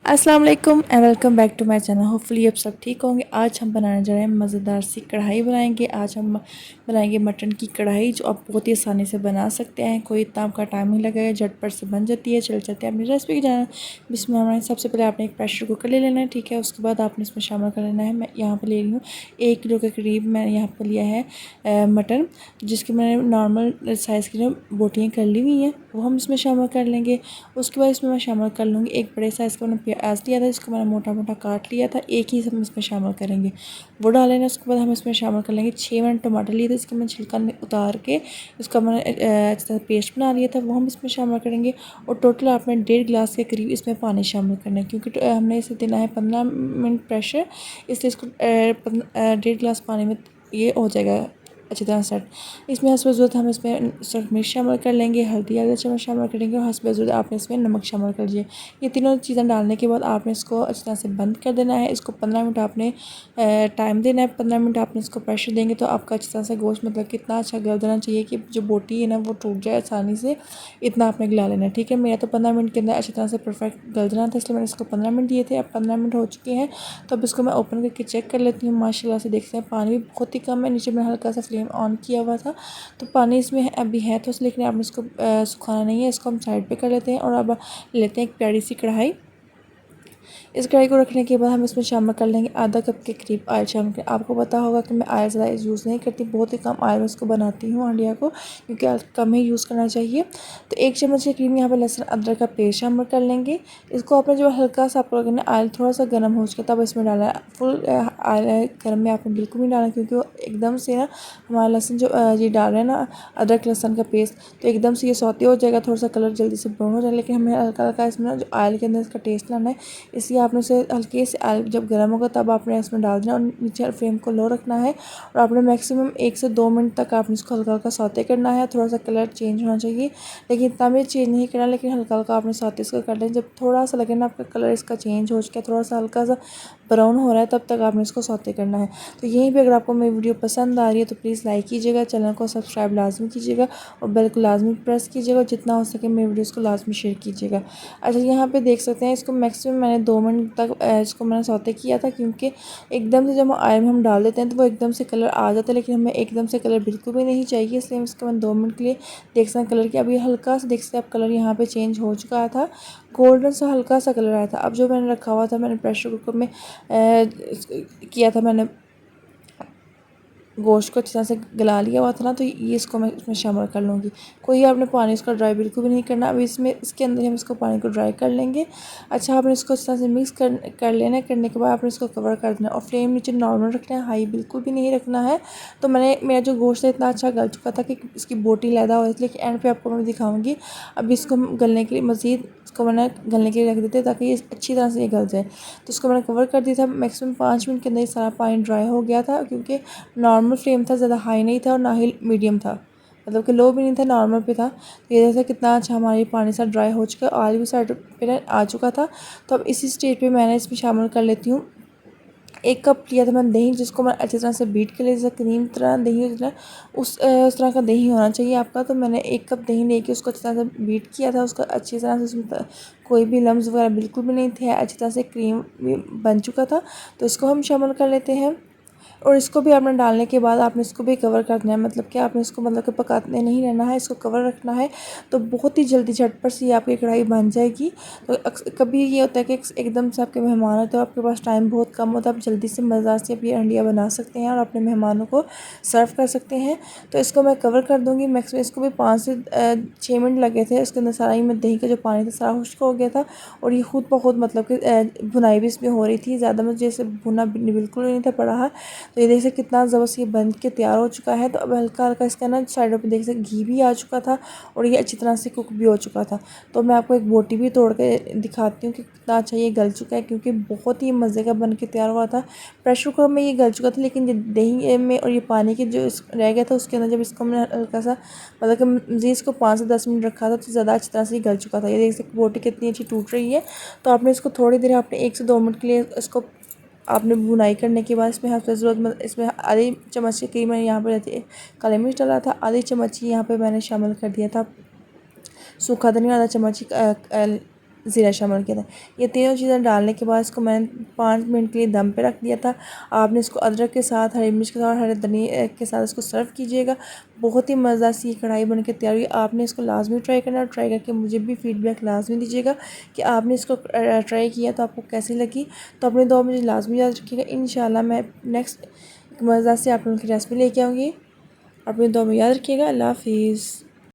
अस्सलाम वालेकुम and welcome back to my channel. Hopefully आप सब ठीक होंगे। आज हम बनाने जा रहे हैं मज़ेदार सी कढ़ाई बनाएंगे। आज हम बनाएंगे मटन की कढ़ाई, जो आप बहुत ही आसानी से बना सकते हैं। कोई इतना आपका टाइम नहीं लगेगा, झटपट से बन जाती है। चल चलते हैं अपनी रेसिपी की जाना। जिसमें हमारे सबसे पहले आपने एक प्रेशर कुकर ले लेना है, ठीक है। उसके बाद आपने इसमें शामिल कर लेना है, मैं यहाँ पर ले रही हूँ 1 किलो के करीब मैंने यहाँ पर लिया है मटन, जिसकी मैंने नॉर्मल साइज़ की जो बोटियाँ कर ली हुई हैं वो हम इसमें शामिल कर लेंगे। उसके बाद इसमें मैं शामिल कर लूँगी एक बड़े साइज़ का मैंने प्याज लिया था, जिसको मैंने मोटा मोटा काट लिया था। एक ही हम इसमें शामिल करेंगे, वो डालेंगे। उसके बाद हम इसमें शामिल कर लेंगे 6 मैंने टमाटर लिए थे, इसका मैंने छिलका उतार के इसका मैंने अच्छी तरह पेस्ट बना लिया था, वो हम इसमें शामिल करेंगे। और टोटल आपने 1.5 गिलास के करीब इसमें पानी शामिल करना है, क्योंकि हमने इसे देना है 15 मिनट प्रेशर, इसलिए इसको 1.5 गिलास पानी में ये हो जाएगा अच्छी तरह सेट। इसमें हस्ब ज़रूरत हम इसमें सख्त मिर्च शामिल कर लेंगे, हल्दी आधा चम्मच शामिल करेंगे, और हस्ब ज़रूरत आपने इसमें नमक शामिल कर लीजिए। ये तीनों चीज़ें डालने के बाद आपने इसको अच्छी तरह से बंद कर देना है। इसको 15 मिनट आपने टाइम देना है। 15 मिनट आपने इसको प्रेशर देंगे तो आपका अच्छी तरह से गोश्त मतलब कितना अच्छा गल जाना चाहिए कि जो बोटी है ना वो टूट जाए आसानी से, इतना आपने गला लेना है, ठीक है। मेरा तो 15 मिनट के अंदर अच्छी तरह से परफेक्ट गल जाना था, इसलिए मैंने इसको 15 मिनट दिए थे। अब 15 मिनट हो चुके हैं, तो अब इसको मैं ओपन करके चेक कर लेती हूँ। माशाल्लाह से देखते हैं पानी भी बहुत ही कम है, नीचे में हल्का सा फ्लेम ऑन किया हुआ था, तो पानी इसमें अभी है तो, लेकिन आपने इसको सुखाना नहीं है। इसको हम साइड पे कर लेते हैं और अब लेते हैं एक प्यारी सी कढ़ाई। इस कढ़ाई को रखने के बाद हम इसमें शामिल कर लेंगे आधा कप के करीब ऑयल शामिल करें। आपको पता होगा कि मैं ऑयल ज़्यादा यूज़ नहीं करती, बहुत ही कम ऑयल में इसको बनाती हूँ हांडिया को, क्योंकि ऑयल कम ही यूज़ करना चाहिए। तो 1 चम्मच के करीब यहाँ पर लहसुन अदरक का पेस्ट शामिल कर लेंगे। इसको आपने जो हल्का सा आपको करना ऑयल थोड़ा सा गर्म हो चुका तब इसमें डाला है। फुल ऑयल गर्म में आपने बिल्कुल नहीं डालना, क्योंकि वो एकदम से ना हमारा लहसुन जो ये डाल रहे हैं ना अदरक लहसुन का पेस्ट, तो एकदम से ये सौते हो जाएगा, थोड़ा सा कलर जल्दी से ब्राउन हो जाएगा। लेकिन हमें हल्का हल्का इसमें ना जो ऑयल के अंदर इसका टेस्ट लाना है, इसलिए आपने उसे हल्के से ऑयल जब गर्म होगा तब आपने इसमें डाल देना, और नीचे फ्लेम को लो रखना है। और आपने मैक्सिमम 1 से 2 मिनट तक आपने इसको हल्का हल्का सौते करना है। थोड़ा सा कलर चेंज होना चाहिए, लेकिन इतना भी चेंज नहीं करना, लेकिन हल्का हल्का आपने सौते इसको कर लें। जब थोड़ा सा लगे ना आपका कलर इसका चेंज हो चुका है, थोड़ा सा हल्का सा ब्राउन हो रहा है, तब तक आपने इसको सौते करना है। तो यहीं पे अगर आपको मेरी वीडियो पसंद आ रही है तो प्लीज़ लाइक कीजिएगा, चैनल को सब्सक्राइब लाजमी कीजिएगा, और बेल को लाजमी प्रेस कीजिएगा, और जितना हो सके मेरी वीडियोज़ को लाजमी शेयर कीजिएगा। अच्छा, यहाँ पे देख सकते हैं इसको मैक्सिमम मैंने 2 मिनट तक इसको मैंने सौते किया था, क्योंकि एकदम से जब ऑयल में हम डाल देते हैं तो वो एकदम से कलर आ जाता है, लेकिन हमें एकदम से कलर बिल्कुल भी नहीं चाहिए, इसलिए हम इसको मैंने 2 मिनट के लिए देख सकते हैं कलर की। अभी हल्का सा देख सकते हैं आप कलर यहाँ पे चेंज हो चुका था, गोल्डन सा हल्का सा कलर आया था। अब जो मैंने रखा हुआ था, मैंने प्रेशर कुकर में किया था मैंने गोश्त को अच्छी तरह से गला लिया हुआ था ना, तो ये इसको मैं इसमें शामिल कर लूँगी। कोई आपने पानी इसका ड्राई बिल्कुल भी नहीं करना। अभी इसमें इसके अंदर हम इसको पानी को ड्राई कर लेंगे। अच्छा, आपने इसको अच्छी तरह से मिक्स कर लेना है। करने के बाद आपने इसको कवर कर देना, और फ्लेम नीचे नॉर्मल रखना है, हाई बिल्कुल भी नहीं रखना है। तो मेरा जो गोश्त है इतना अच्छा गल चुका था कि इसकी बोटी लैदा हो, इसलिए एंड पे आपको मैं दिखाऊँगी। अभी इसको गलने के लिए मज़ीद इसको मैंने गलने के लिए रख देते, ताकि ये अच्छी तरह से ये गल जाए। तो इसको मैंने कवर कर दिया था। मैक्सिमम 5 मिनट के अंदर ये सारा पानी ड्राई हो गया था, क्योंकि नॉर्मल फ्लेम था, ज़्यादा हाई नहीं था और ना ही मीडियम था, मतलब कि लो भी नहीं था, नॉर्मल पे था। तो ये जैसे कितना अच्छा हमारी पानी सा ड्राई हो चुका है, ऑयल भी साइड पे आ चुका था। तो अब इसी स्टेज पे मैंने इसमें शामिल कर लेती हूँ 1 कप लिया था मैंने दही, जिसको मैं अच्छी तरह से बीट के लिए, जैसे क्रीम तरह दही होता है उस तरह का दही होना चाहिए आपका। तो मैंने 1 कप दही लेके उसको अच्छी तरह से बीट किया था, उसको अच्छी तरह से उसमें कोई भी लम्स वगैरह बिल्कुल भी नहीं थे, अच्छी तरह से क्रीम भी बन चुका था। तो इसको हम शामिल कर लेते हैं, और इसको भी आपने डालने के बाद आपने इसको भी कवर करना है, मतलब कि आपने इसको मतलब कि पकाते नहीं रहना है, इसको कवर रखना है। तो बहुत ही जल्दी झटपट से आपकी कढ़ाई बन जाएगी। तो कभी ये होता है कि एकदम से आपके मेहमान होते हैं, आपके पास टाइम बहुत कम होता है, आप जल्दी से मज़ेदार से आप ये हंडिया बना सकते हैं और अपने मेहमानों को सर्व कर सकते हैं। तो इसको मैं कवर कर दूँगी। मैक्सिमम इसको भी 5 से 6 मिनट लगे थे। इसके अंदर सारा ही में दही का जो पानी था सारा खुश्क हो गया था, और ये खुद ब खुद मतलब कि भुनाई भी इसमें हो रही थी, ज़्यादा मुझे इसे भुना बिल्कुल नहीं था पड़ा है। तो ये देख सकते कितना ज़बरदस्त ये बन के तैयार हो चुका है। तो अब हल्का हल्का इसका ना साइडों पे देख सकते घी भी आ चुका था, और ये अच्छी तरह से कुक भी हो चुका था। तो मैं आपको एक बोटी भी तोड़ के दिखाती हूँ कि कितना अच्छा ये गल चुका है, क्योंकि बहुत ही मज़े का बन के तैयार हुआ था। प्रेशर कुकर में ये गल चुका था, लेकिन ये दही में और ये पानी के जो रह गया था उसके अंदर, जब इसको मैंने हल्का सा मतलब कि मज़ीद इसको 5 से 10 मिनट रखा था, तो ज़्यादा अच्छी तरह से ये गल चुका था। ये देख सकते बोटी कितनी अच्छी टूट रही है। तो आपने इसको थोड़ी देर आपने 1 से 2 मिनट के लिए इसको आपने बुनाई करने के बाद इसमें आपको ज़रूरत इसमें आधी चम्मच के करीब मैंने यहाँ पर रहती है काली मिर्च डाला था, आधी चम्मच ही यहाँ पे मैंने शामिल कर दिया था सूखा धनिया, आधा चम्मच ज़ीरा शामिल किया था। ये तीनों चीज़ें डालने के बाद इसको मैंने 5 मिनट के लिए दम पे रख दिया था। आपने इसको अदरक के साथ, हरी मिर्च के साथ, हरे धनिया के साथ इसको सर्व कीजिएगा। बहुत ही मज़ेदार सी कढ़ाई बन के तैयार हुई। आपने इसको लाजमी ट्राई करना और ट्राई करके मुझे भी फीडबैक लाजमी दीजिएगा कि आपने इसको ट्राई किया तो आपको कैसी लगी। तो अपने दुआ मुझे लाजमी याद रखिएगा। इंशाल्लाह मैं नेक्स्ट मज़ेदार से आप लोगों की रेसिपी लेके आऊँगी। अपनी दुआ में याद रखिएगा। अल्लाह हाफिज़।